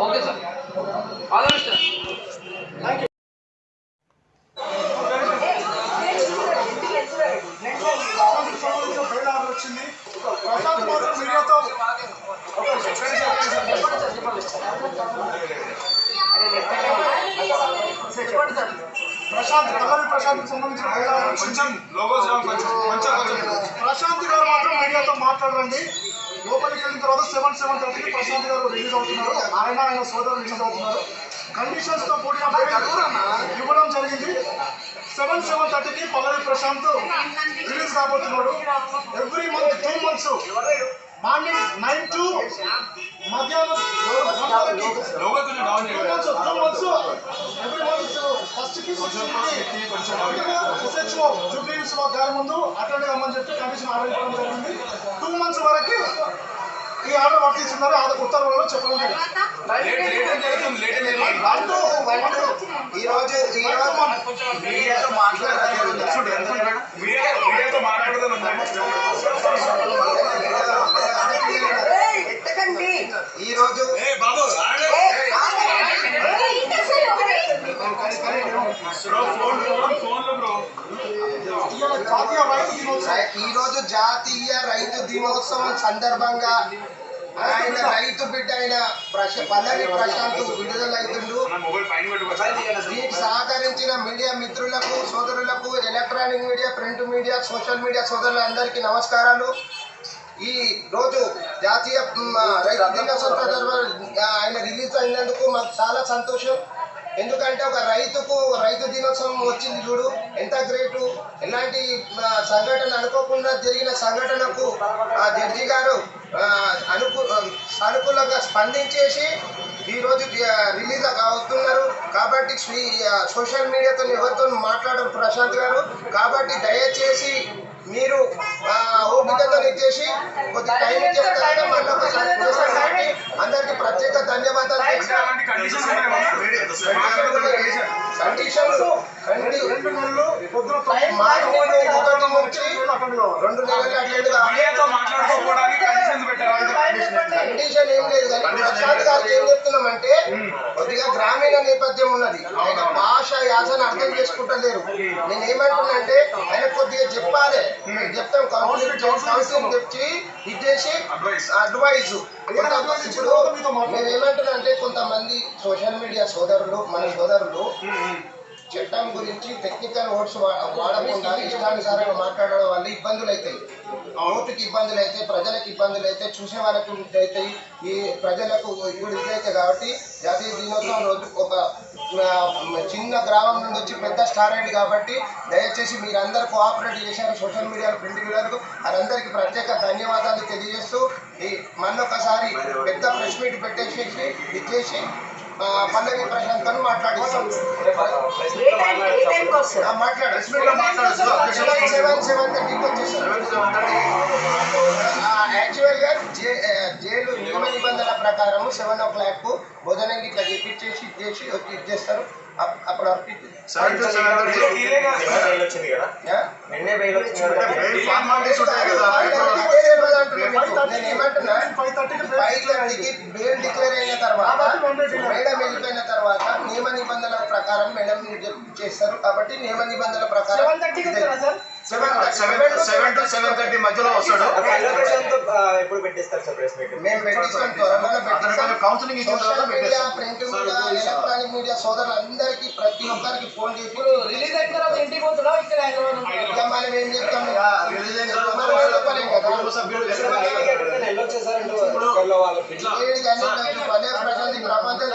Okay sir, all the best sir. Thank you. వచ్చింది ప్రశాంత్ మాత్రం మీడియాతో ప్రశాంత్ సంబంధించిన ప్రశాంత్ గారు మాత్రం మీడియాతో మాట్లాడరండి. లోపలికి వెళ్ళిన తర్వాత 7:30కి ప్రశాంత్ గారు రిలీజ్ అవుతున్నారు. ఆయన సోదరులు రిలీజ్ అవుతున్నారు. కండిషన్స్ తో కూడిన ఇవ్వడం జరిగింది. 7:30కి పల్లవి ప్రశాంత్ రిలీజ్ కాబోతున్నాడు. Every month 2 months morning 9 to మధ్యాహ్నం 1 ఎవ్రీ మంత్ ఫస్ట్ కి SHO జూబ్లీస్ గారి ముందు అటెండ్ అమ్మని చెప్పి కండిషన్ ఆర్డర్ ఇవ్వడం జరిగింది. 2 months వరకు ఈ ఆర్డర్ వర్తిస్తున్నారు. ఉత్తర్వులలో చెప్పడం జరిగింది. ఈరోజు జాతీయ రైతు దినోత్సవం సందర్భంగా ఆయన రైతు బిడ్డ అయిన పల్లవి ప్రశాంత్ విడుదలైతుండు. దీనికి సహకరించిన మీడియా మిత్రులకు, సోదరులకు, electronic media, print media, social media సోదరులందరికీ నమస్కారాలు. ఈ రోజు జాతీయ రైతు దినోత్సవం సందర్భంగా ఆయన రిలీజ్ అయినందుకు మాకు చాలా సంతోషం. ఎందుకంటే ఒక రైతు దినోత్సవం వచ్చింది చూడు, ఎంత గ్రేటు. ఎలాంటి సంఘటన అనుకోకుండా జరిగిన సంఘటనకు జడ్జి గారు సానుకూలంగా స్పందించేసి ఈరోజు రిలీజ్ అవుతున్నారు. కాబట్టి సోషల్ మీడియాతో ఎవరితో మాట్లాడరు ప్రశాంత్ గారు. కాబట్టి దయచేసి మీరు ఓపికతో ఇచ్చేసి కొద్ది టైం ఇచ్చేస్తారు. మళ్ళీ ఒకసారి అందరికి ప్రత్యేక ధన్యవాదాలు. కండిషన్లు 2 నెలలు 2 నెలలు కండిషన్ ఏం లేదు. కానీ ప్రశాంత్ గారికి ఏం చెప్తున్నామంటే కొద్దిగా గ్రామీణ నేపథ్యం ఉన్నది. ఆయన భాష యాసను అర్థం చేసుకుంటలేరు. నేను ఏమంటున్నానంటే ఆయన కొద్దిగా చెప్పాలి. చెప్తాం కౌన్సిలింగ్ తెచ్చి ఇచ్చేసి అడ్వైజ్. ఇప్పుడు నేను ఏమంటున్నా అంటే కొంతమంది సోషల్ మీడియా సోదరులు, మన సోదరులు చట్టం గురించి టెక్నికల్ వర్డ్స్ వాడకుండా ఇష్టానుసారంగా మాట్లాడడం వల్ల ఇబ్బందులు అవుతాయి. ఓటుకి ఇబ్బందులు అయితే, ప్రజలకు ఇబ్బందులు అయితే, చూసే వాళ్ళకు అవుతాయి, ఈ ప్రజలకు ఇప్పుడు ఇదైతే. కాబట్టి జాతీయ దినోత్సవం రోజు ఒక చిన్న గ్రామం నుండి వచ్చి పెద్ద స్టార్ అయింది. కాబట్టి దయచేసి మీరందరూ కోఆపరేట్ చేశారు సోషల్ మీడియాలో, ప్రింట్ మీడియాలకు. వారందరికీ ప్రత్యేక ధన్యవాదాలు తెలియజేస్తూ మళ్ళొకసారి పెద్ద ప్రెస్ మీట్ పెట్టేసేసి ఇచ్చేసి పల్లవి ప్రశాంత్ అని మాట్లాడిస్తాం. యాక్చువల్గా జైలు నియమ నిబంధనల ప్రకారం 7 o'clock భోజనం ఇట్లా చేపించేసి ఇచ్చేస్తారు. అప్పుడు నేను ఏమంటున్నా, 5:30కి బెయిల్ డిక్లేర్ అయిన తర్వాత మేడం వెళ్ళిపోయిన తర్వాత నియమ నిబంధనల ప్రకారం మేడం చేస్తారు. కాబట్టి నియమ నిబంధనల ప్రకారం 7 to 7:30 మధ్యలో వస్తాడు. ఎప్పుడు పెట్టేస్తారు సార్ ప్రెస్ మీట్? మేము పెట్టిస్తాం, త్వరలో పెట్టిస్తాం. Counselling social media, print media, electronic media సోదరులందరికీ ప్రతి ఒక్కరికి ఫోన్ చేసి రిలీజ్ అయిన తర్వాత ఇంటికి పోతున్నా ఇక్కడ మనం ఏం చెప్తాము ప్రశాంతి ప్రపంచం